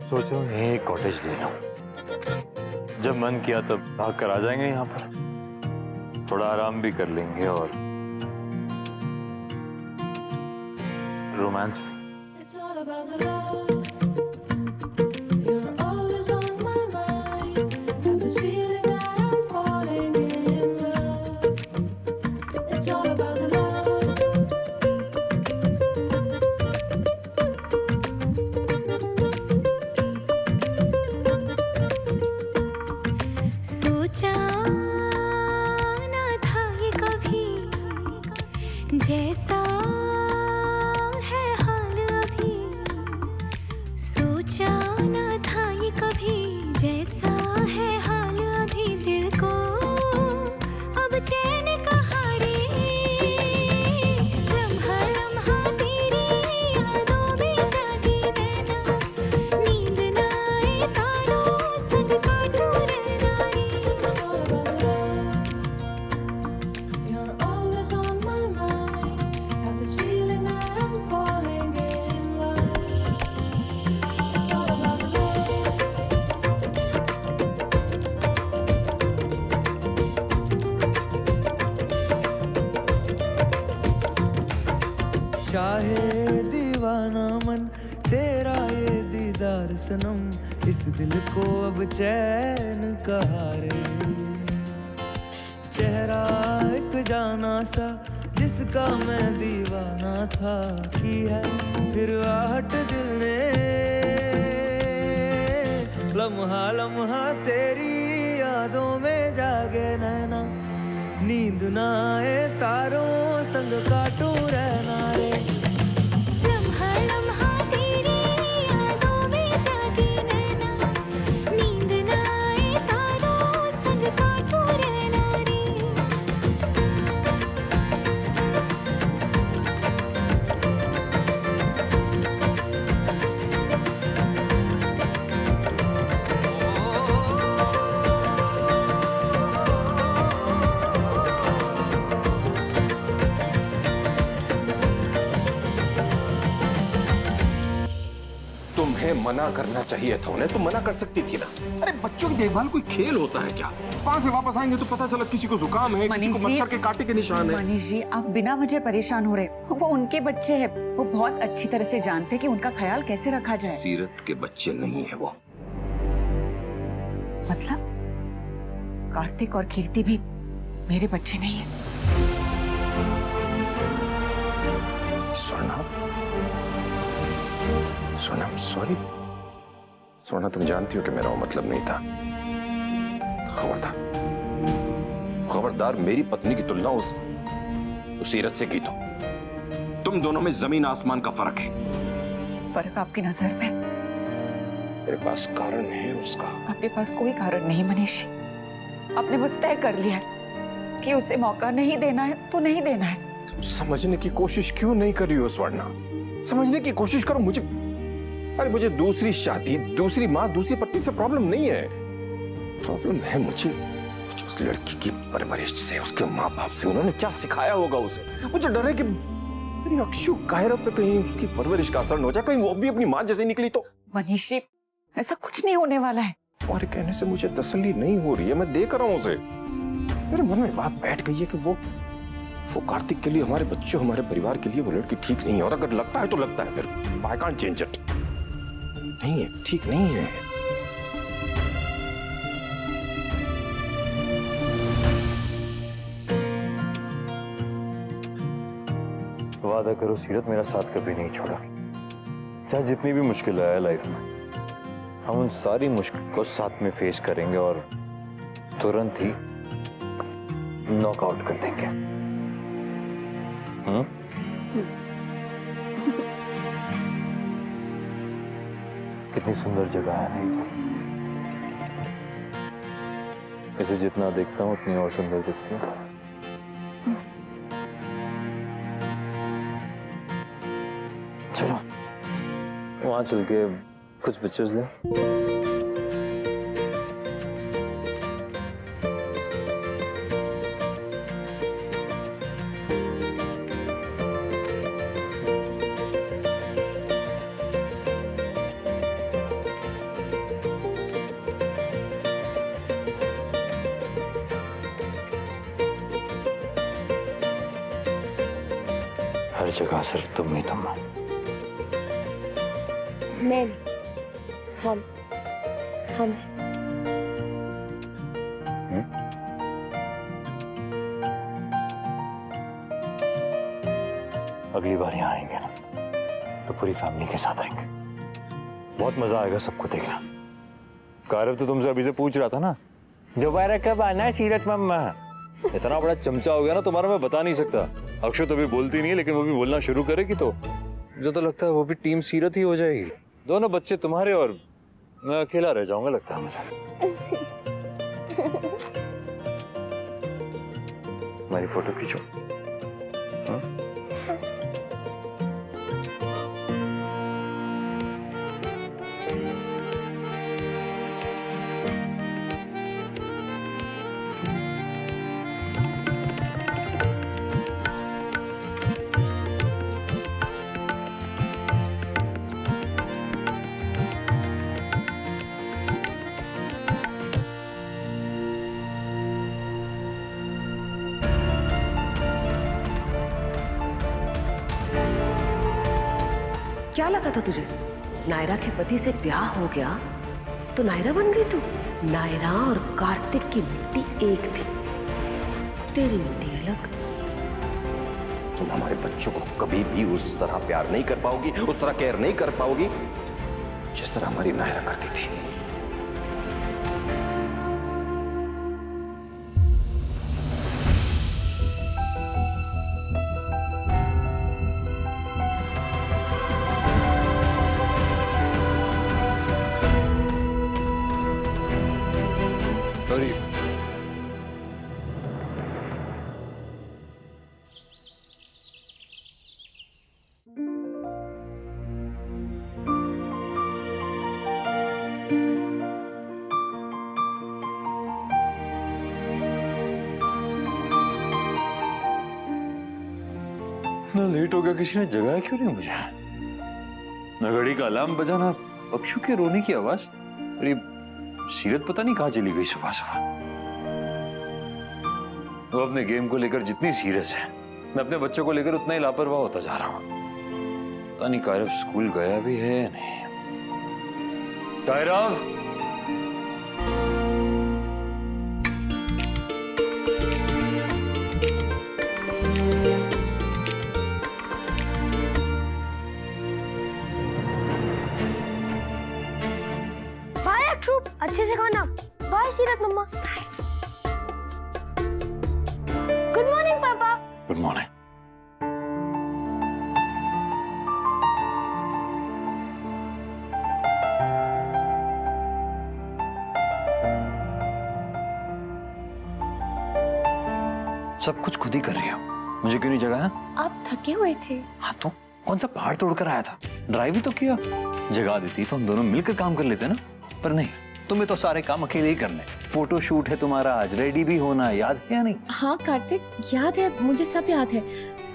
सोच रहा हूँ यही एक कॉटेज ले लूं। जब मन किया तब भाग कर आ जाएंगे यहाँ पर, थोड़ा आराम भी कर लेंगे और रोमांस भी। It's all about the love. You're always on my mind. Have this feeling that I'm falling in love. It's all about the love. सोचा ना था ये कभी जैसा है हाल अभी, सोचा ना था ये कभी जैसा है हाल अभी, दिल को अब चैन कहाँ रे, लम्हा लम्हा तेरी यादों में जागी रहना, नींद ना आए तारों संग काटूं रहना रे। It's all about the love. You're always on my mind. Have this feeling that I'm falling in love. It's all about the love. चाहे दीवाना मन तेरा ये दीदार सनम, इस दिल को अब चैन कहाँ रे, चेहरा एक जाना सा जिसका मैं दीवाना था, की है फिर आहट दिल ने, लम्हा लम्हा तेरी यादों में जागे नैना, नींद ना आए तारों संग काटूं रहना रे। लम्हा लम्हा तेरी यादों में जागे नैना, नींद ना आए तारों संग काटूं रहना रे। तुम्हें मना करना चाहिए था उन्हें, तुम मना कर सकती थी ना। अरे बच्चों की देखभाल कोई खेल होता है क्या? वहां से वापस आएंगे तो पता चला किसी को जुकाम है, किसी को मनीष जी- मच्छर के कांटे के निशान है। मनीष जी, आप बिना वजह परेशान हो रहे। वो उनके बच्चे हैं, वो बहुत अच्छी तरह से जानते हैं कि उनका ख्याल कैसे रखा जाए। सीरत के बच्चे नहीं है वो। मतलब कार्तिक और कीर्ति भी मेरे बच्चे नहीं है? स्वर्णा, स्वर्णा, सॉरी। स्वर्णा, तुम जानती हो कि मेरा वो मतलब नहीं था। खबरदार, खबरदार मेरी पत्नी की तुलना उस सीरत से की तो तुम दोनों में जमीन आसमान का फर्क है। फर्क आपकी नजर में? मेरे पास कारण है उसका। आपके पास कोई कारण नहीं मनीष जी। आपने बस तय कर लिया है कि उसे मौका नहीं देना है तो नहीं देना है। तुम समझने की कोशिश क्यों नहीं कर रही हो स्वर्णा? समझने की कोशिश करो। मुझे दूसरी शादी, दूसरी माँ, दूसरी पत्नी से प्रॉब्लम नहीं है। प्रॉब्लम है मुझे उस लड़की की परवरिश से, उसके माँ बाप से। उन्होंने क्या सिखाया होगा उसे? मुझे डर है कि मेरी अक्षु कायरा पे कहीं उसकी परवरिश का असर न हो जाए, कहीं वो भी अपनी माँ जैसे निकली तो। मनीष जी, ऐसा कुछ नहीं होने वाला है। तुम्हारे कहने से मुझे तसल्ली नहीं हो रही है। मैं देख रहा हूं उसे, मेरे मन में बात बैठ गई है कि वो कार्तिक के लिए, हमारे बच्चों, हमारे परिवार के लिए वो लड़की ठीक नहीं है। और अगर लगता है तो लगता है, फिर आई कांट चेंज इट। नहीं है, ठीक नहीं है। वादा करो सीरत, मेरा साथ कभी नहीं छोड़ा। चाहे जितनी भी मुश्किल आए लाइफ में, हम उन सारी मुश्किल को साथ में फेस करेंगे और तुरंत ही नॉकआउट कर देंगे। कितनी सुंदर जगह है नहीं? इसे जितना देखता हूँ उतनी और सुंदर दिखती है। चलो वहां चल के कुछ पिक्चर्स लें। हर जगह सिर्फ तुम ही तुम। मैं हम अगली बार यहाँ आएंगे ना तो पूरी फैमिली के साथ आएंगे, बहुत मजा आएगा सबको देखना। कारव तो तुमसे अभी से पूछ रहा था ना, दोबारा कब आना है सीरत मम्मा। इतना बड़ा चमचा हो गया ना तुम्हारा, मैं बता नहीं सकता। अक्षय तो अभी बोलती नहीं है, लेकिन वो भी बोलना शुरू करेगी तो मुझे तो लगता है वो भी टीम सीरत ही हो जाएगी। दोनों बच्चे तुम्हारे और मैं अकेला रह जाऊंगा लगता है मुझे। हमारी फोटो खींचो। हाँ? क्या लगा था तुझे? नायरा के पति से ब्याह हो गया तो नायरा बन गई तू? नायरा और कार्तिक की मिट्टी एक थी, तेरी मिट्टी अलग। तुम हमारे बच्चों को कभी भी उस तरह प्यार नहीं कर पाओगी, उस तरह केयर नहीं कर पाओगी जिस तरह हमारी नायरा करती थी। इतना लेट हो गया, किसी ने जगाया क्यों नहीं मुझे? न घड़ी का अलार्म बजा, ना अक्षु के रोने की आवाज। अरे सीरत पता नहीं कहाँ चली गई सुबह सुबह। वो अपने गेम को लेकर जितनी सीरियस है, मैं अपने बच्चों को लेकर उतना ही लापरवाह होता जा रहा हूँ। पता नहीं कायरव स्कूल गया भी है या नहीं। कायरव, बाय अक्षु, अच्छे से खाना। बाय सीरत मम्मा। गुड मॉर्निंग पापा। Good morning. सब कुछ खुद ही कर रही हो, मुझे क्यों नहीं जगाया? आप थके हुए थे। हाँ तो कौन सा पहाड़ तोड़कर आया था? ड्राइव ही तो किया। जगा देती तो हम दोनों मिलकर काम कर लेते ना, पर नहीं, तुम्हें तो सारे काम अकेले ही करने। फोटो शूट है तुम्हारा आज, रेडी भी होना है, याद है या नहीं? हाँ कार्तिक, याद है, मुझे सब याद है।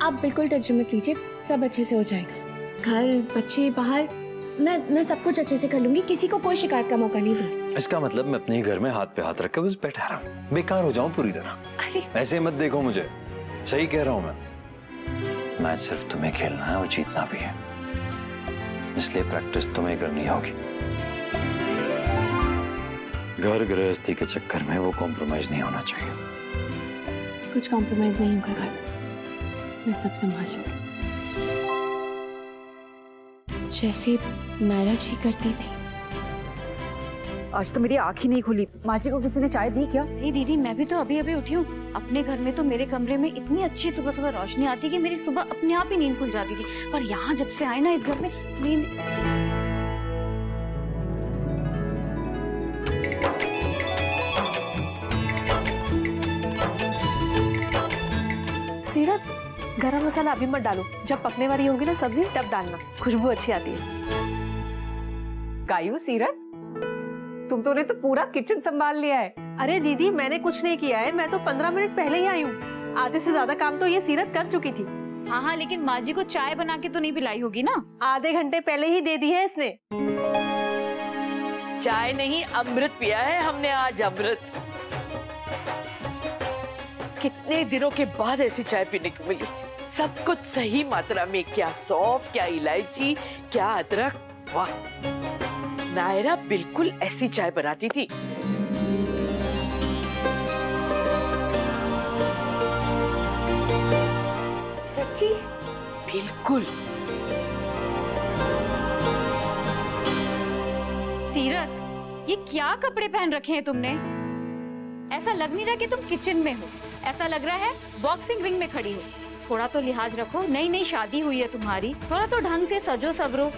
आप बिल्कुल टेंशन मत लीजिए, सब अच्छे से हो जाएगा। घर, बच्चे, बाहर, मैं सब कुछ अच्छे से कर लूंगी। किसी को कोई शिकायत का मौका नहीं दूंगी। इसका मतलब मैं अपने ही घर में हाथ पे हाथ रख के बस बैठा रहा हूँ, बेकार हो जाऊं पूरी तरह। अरे ऐसे मत देखो मुझे, सही कह रहा हूँ मैं। मैच सिर्फ तुम्हें खेलना है और जीतना भी है, इसलिए प्रैक्टिस तुम्हें करनी होगी। घर गृहस्थी के चक्कर में वो कॉम्प्रोमाइज नहीं होना चाहिए। कुछ कॉम्प्रोमाइज नहीं होगा कार्तिक, मैं सब संभाल लूंगी। जैसे नायरा जी करती थी। आज तो मेरी आँख ही नहीं खुली। माँ जी को किसी ने चाय दी क्या? नहीं दीदी, मैं भी तो अभी अभी उठी हूँ। अपने घर में तो मेरे कमरे में इतनी अच्छी सुबह सुबह रोशनी आती कि मेरी सुबह अपने आप ही नींद खुल जाती थी, पर यहाँ जब से आए ना इस घर में नींद। सीरत, गरम मसाला अभी मत डालो, जब पकने वाली होगी ना सब्जी तब डालना, खुशबू अच्छी आती है। कायू सीरत, तुम तो ने तो पूरा किचन संभाल लिया है। अरे दीदी, मैंने कुछ नहीं किया है, मैं तो 15 मिनट पहले ही आई हूँ। आधे से ज्यादा काम तो ये सीरत कर चुकी थी। हाँ हाँ, लेकिन माँ जी को चाय बना के तो नहीं पिलाई होगी ना? आधे घंटे पहले ही दे दी है इसने। चाय नहीं, अमृत पिया है हमने आज, अमृत। कितने दिनों के बाद ऐसी चाय पीने को मिली। सब कुछ सही मात्रा में, क्या सौंफ, क्या इलायची, क्या अदरक। वाह, नायरा बिल्कुल ऐसी चाय बनाती थी। सच्ची? बिल्कुल। सीरत, ये क्या कपड़े पहन रखे हैं तुमने? ऐसा लग नहीं रहा कि तुम किचन में हो, ऐसा लग रहा है बॉक्सिंग रिंग में खड़ी हो। थोड़ा तो लिहाज रखो, नई नई शादी हुई है तुम्हारी, थोड़ा तो ढंग से सजो सवरो।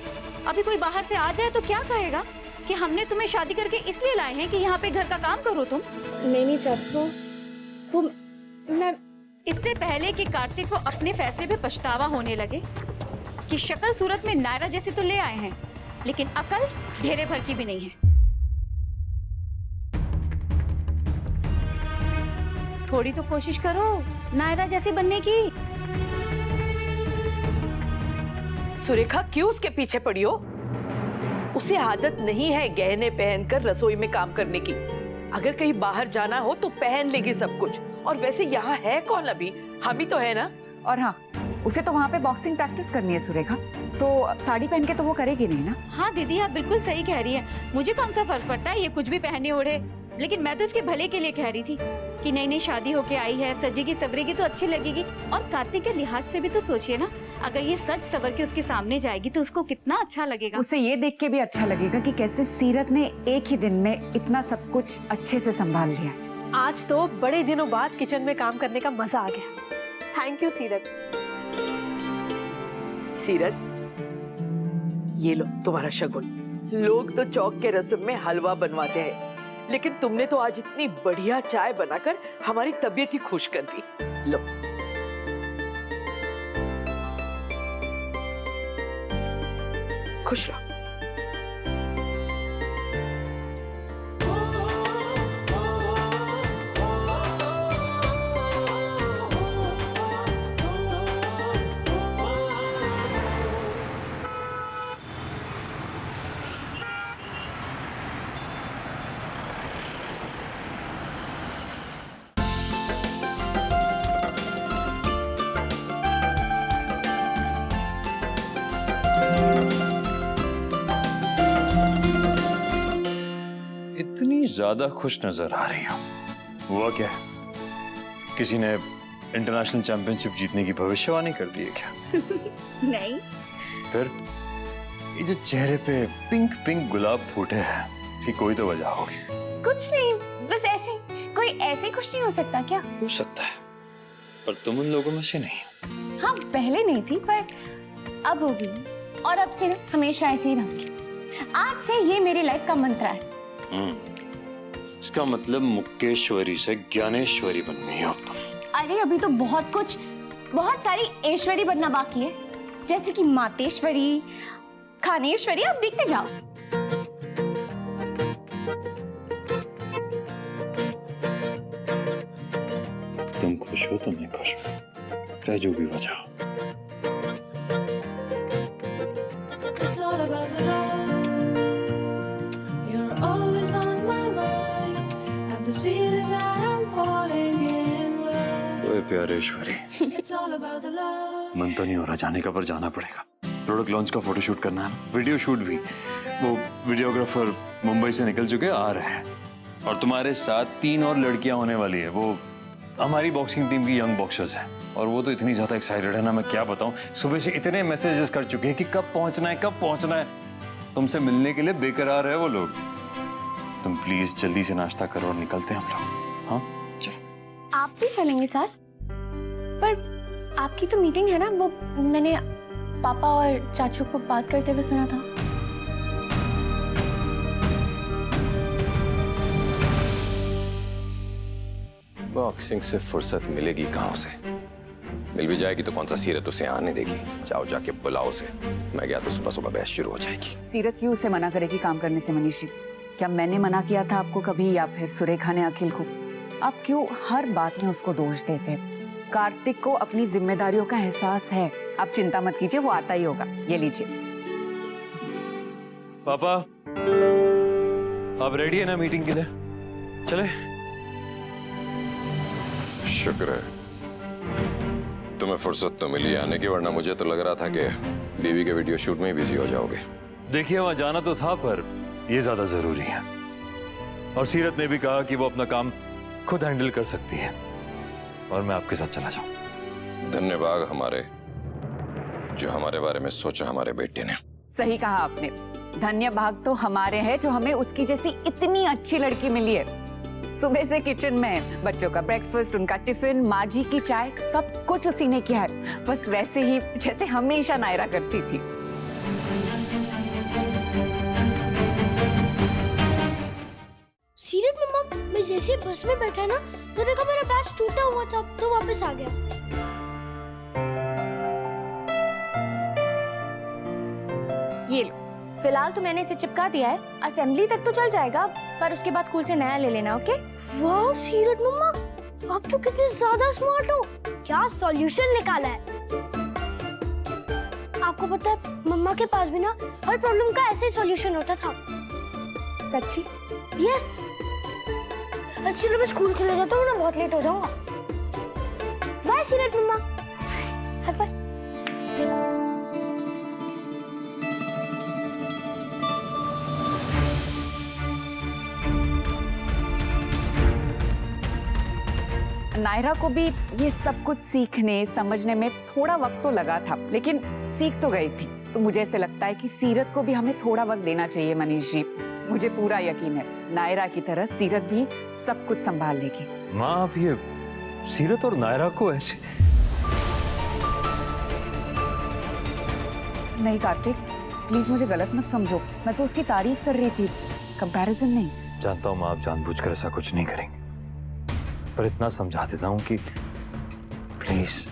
अभी कोई बाहर से आ जाए तो क्या कहेगा कि हमने तुम्हें शादी करके इसलिए लाए हैं कि यहाँ पे घर का काम करो तुम। नहीं चाचू, वो मैं इससे पहले कि कार्तिक को अपने फैसले पे पछतावा होने लगे कि शक्ल सूरत में नायरा जैसी तो ले आए हैं, लेकिन अकल ढेरे भर की भी नहीं है। थोड़ी तो कोशिश करो नायरा जैसी बनने की। सुरेखा, क्यों उसके पीछे पड़ी हो? उसे आदत नहीं है गहने पहनकर रसोई में काम करने की। अगर कहीं बाहर जाना हो तो पहन लेगी सब कुछ। और वैसे यहाँ है कौन अभी? हम ही तो है ना। और हाँ, उसे तो वहाँ पे बॉक्सिंग प्रैक्टिस करनी है सुरेखा, तो साड़ी पहन के तो वो करेगी नहीं ना। हाँ दीदी, आप बिल्कुल सही कह रही है। मुझे कौन सा फर्क पड़ता है ये कुछ भी पहने ओढ़े, लेकिन मैं तो इसके भले के लिए कह रही थी कि नई नई शादी होके आई है, सजेगी सवरेगी तो अच्छी लगेगी। और कार्तिक के लिहाज से भी तो सोचिए ना, अगर ये सच सवर के उसके सामने जाएगी तो उसको कितना अच्छा लगेगा। उसे ये देख के भी अच्छा लगेगा कि कैसे सीरत ने एक ही दिन में इतना सब कुछ अच्छे से संभाल लिया। आज तो बड़े दिनों बाद किचन में काम करने का मजा आ गया। थैंक यू सीरत। सीरत, ये लो तुम्हारा शगुन। लोग तो चौक के रस्म में हलवा बनवाते हैं, लेकिन तुमने तो आज इतनी बढ़िया चाय बनाकर हमारी तबीयत ही खुश कर दी। लो। खुश रहो। इतनी ज्यादा खुश नजर आ रही हो, हुआ क्या? किसी ने इंटरनेशनल चैंपियनशिप जीतने की भविष्यवाणी कर दी है क्या? नहीं। फिर ये जो चेहरे पे पिंक पिंक गुलाब फूटे हैं, इसकी कोई तो वजह होगी। कुछ नहीं, बस ऐसे। कोई ऐसे खुश नहीं हो सकता क्या? हो सकता है, पर तुम उन लोगों में से नहीं। हाँ, पहले नहीं थी पर अब होगी, और अब से ना हमेशा ऐसे ही रहूंगी। आज से ये मेरी लाइफ का मंत्र है। इसका मतलब मुक्केश्वरी से ज्ञानेश्वरी बन गई हो तुम। अरे अभी तो बहुत सारी ऐश्वरी बनना बाकी है, जैसे कि मातेश्वरी, खानेश्वरी। आप देखते जाओ। तुम खुश हो तो मैं खुश हूँ, चाहे जो भी वजह हो। It's all about the love. You're always on my mind. Have this feeling that I'm falling in love. ओए प्यारेश्वरी, It's all about the love. मन तो नहीं हो रहा जाने का, पर जाना पड़ेगा। प्रोडक्ट लॉन्च का फोटोशूट करना है, वीडियो शूट भी। वो वीडियोग्राफर मुंबई से निकल चुके आ रहे हैं, और तुम्हारे साथ 3 और लड़कियां होने वाली है। वो हमारी बॉक्सिंग टीम की यंग बॉक्सर्स हैं, और वो तो इतनी ज्यादा एक्साइटेड है ना, मैं क्या बताऊं। सुबह से इतने मैसेजेस कर चुके हैं कि कब पहुंचना है, कब पहुंचना है। तुमसे मिलने के लिए बेकरार है वो लोग। तुम प्लीज जल्दी से नाश्ता करो और निकलते हैं हम लोग। हाँ चलो। आप भी चलेंगे साथ? पर आपकी तो मीटिंग है ना, वो मैंने पापा और चाचू को बात करते हुए सुना था। बॉक्सिंग से फुर्सत मिलेगी कहाँ उसे? मिल भी जाएगी तो कौन सा सीरत उसे आने देगी? जाओ जाके बुलाओ उसे। मैं गया तो सुबह सुबह बहस शुरू हो जाएगी। सीरत क्यों उसे मना करेगी काम करने से मनीषी? क्या मैंने मना किया था आपको कभी, या फिर सुरेखा ने अखिल को? आप क्यों हर बात में उसको दोष देते हैं? कार्तिक को अपनी जिम्मेदारियों का एहसास है। आप चिंता मत कीजिए, वो आता ही होगा। ये लीजिए। पापा, आप रेडी है ना मीटिंग के लिए? चले। शुक्र है तुम्हें फुर्सत तो मिली आने की, वरना मुझे तो लग रहा था कि बीवी के वीडियो शूट में ही बिजी हो जाओगे। देखिए वहां जाना तो था, पर यह ज्यादा जरूरी है। और सीरत ने भी कहा कि वो अपना काम खुद हैंडल कर सकती है और मैं आपके साथ चला जाऊं। धन्यवाद हमारे, जो हमारे बारे में सोचा हमारे बेटे ने। सही कहा आपने, धन्य भाग तो हमारे हैं जो हमें उसकी जैसी इतनी अच्छी लड़की मिली है। सुबह से किचन में बच्चों का ब्रेकफास्ट, उनका टिफिन, माँ जी की चाय, सब कुछ उसी ने किया है, बस वैसे ही जैसे हमेशा नायरा करती थी। सीरत मम्मा, मैं जैसे ही बस में बैठा ना तो देखा मेरा बैग टूटा हुआ था, तो वापस आ गया। ये लो, फिलहाल तो मैंने इसे चिपका दिया है, असेंबली तक तो चल जाएगा, पर उसके बाद स्कूल से नया ले लेना, ओके? वाह सीरत मम्मा, आप तो कितने ज्यादा स्मार्ट हो, क्या सॉल्यूशन निकाला है। आपको पता है मम्मा के पास भी ना हर प्रॉब्लम का ऐसे ही सॉल्यूशन होता था। सच्ची? यस। चलो मैं स्कूल चले जाता हूँ ना, बहुत लेट हो जाऊंगा। बाय सीरत मम्मा। Hi bye. नायरा को भी ये सब कुछ सीखने समझने में थोड़ा वक्त तो लगा था, लेकिन सीख तो गई थी। तो मुझे ऐसे लगता है कि सीरत को भी हमें थोड़ा वक्त देना चाहिए मनीष जी। मुझे पूरा यकीन है नायरा की तरह सीरत भी सब कुछ संभाल लेगी। माँ आप ये सीरत और नायरा को ऐसे नहीं कार्तिक, प्लीज मुझे गलत मत समझो, मैं तो उसकी तारीफ कर रही थी, कंपैरिजन नहीं। जानता हूँ माँ आप जानबूझकर ऐसा कुछ नहीं करेंगे, पर इतना समझा देता हूँ कि प्लीज,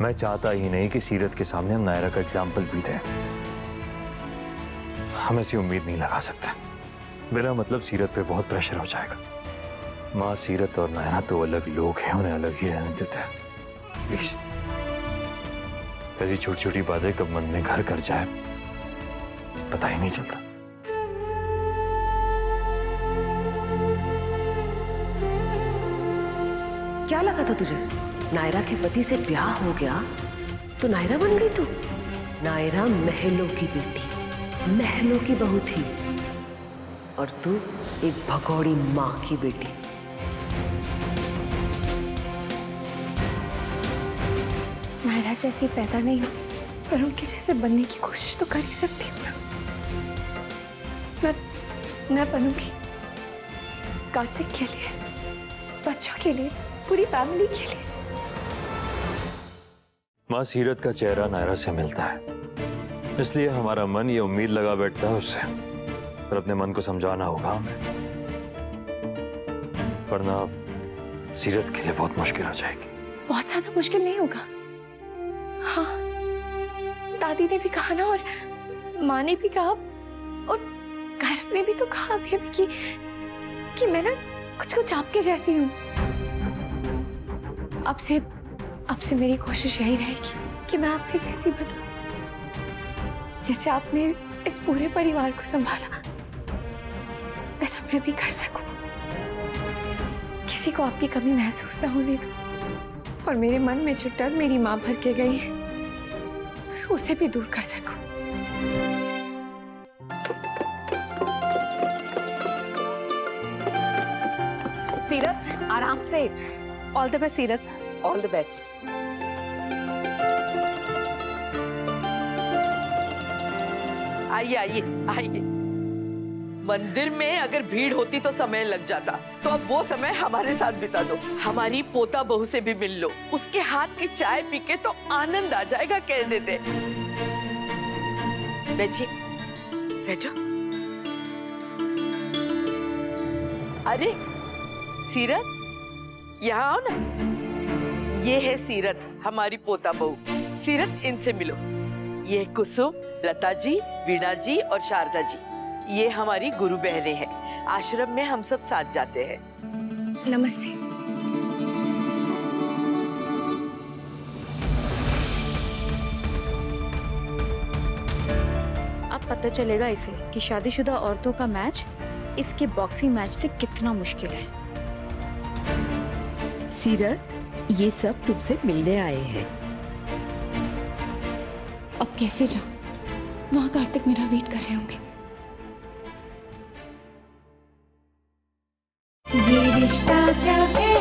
मैं चाहता ही नहीं कि सीरत के सामने हम नायरा का एग्जाम्पल भी दें। हम ऐसी उम्मीद नहीं लगा सकते, मेरा मतलब सीरत पे बहुत प्रेशर हो जाएगा। माँ सीरत और नायरा तो अलग लोग हैं, उन्हें अलग ही रहने देते हैं। प्लीज, ऐसी छोटी छोटी बातें कब मन में घर कर जाए पता ही नहीं चलता। क्या लगा था तुझे? नायरा के पति से ब्याह हो गया तो नायरा बन गई तू? नायरा महलों की बेटी, महलों की बहू थी, और तू एक भगौड़ी माँ की बेटी। नायरा जैसी पैदा नहीं हुई, पर उनके जैसे बनने की कोशिश तो कर ही सकती हूँ ना। मैं बनूंगी, कार्तिक के लिए, बच्चों के लिए, पूरी फैमिली के लिए। माँ सीरत का चेहरा नायरा से मिलता है, इसलिए हमारा मन ये उम्मीद लगा बैठता है उससे, पर अपने मन को समझाना होगा हमें, वरना सीरत के लिए बहुत मुश्किल हो जाएगी। बहुत ज्यादा मुश्किल नहीं होगा। हाँ, दादी ने भी कहा ना, और माँ ने भी कहा, और गर्व ने भी तो कहा अभी कि मैं ना कुछ कुछ आपके जैसी हूँ। अब से मेरी कोशिश यही रहेगी कि मैं आपके जैसी बनूं, जैसे आपने इस पूरे परिवार को संभाला वैसा मैं भी कर सकूं। किसी को आपकी कमी महसूस ना होने दूं, और मेरे मन में जो डर मेरी माँ भर के गई है उसे भी दूर कर सकूं। सीरत आराम से। ऑल द बेस्ट सीरत। All the best. आइए आइए आइए। मंदिर में अगर भीड़ होती तो समय लग जाता, तो अब वो समय हमारे साथ बिता दो। हमारी पोता बहू से भी मिल लो, उसके हाथ की चाय पी के तो आनंद आ जाएगा कह देते। बैठिए, बैठो। अरे सीरत, यहाँ आओ ना। ये है सीरत, हमारी पोता बहू। सीरत, इनसे मिलो। ये कुसुम, लता जी, वीणा जी और शारदा जी, ये हमारी गुरु बहनें हैं। आश्रम में हम सब साथ जाते हैं। नमस्ते। अब पता चलेगा इसे कि शादीशुदा औरतों का मैच इसके बॉक्सिंग मैच से कितना मुश्किल है। सीरत, ये सब तुमसे मिलने आए हैं। अब कैसे जाऊं? वहां कार्तिक मेरा वेट कर रहे होंगे। ये रिश्ता क्या है?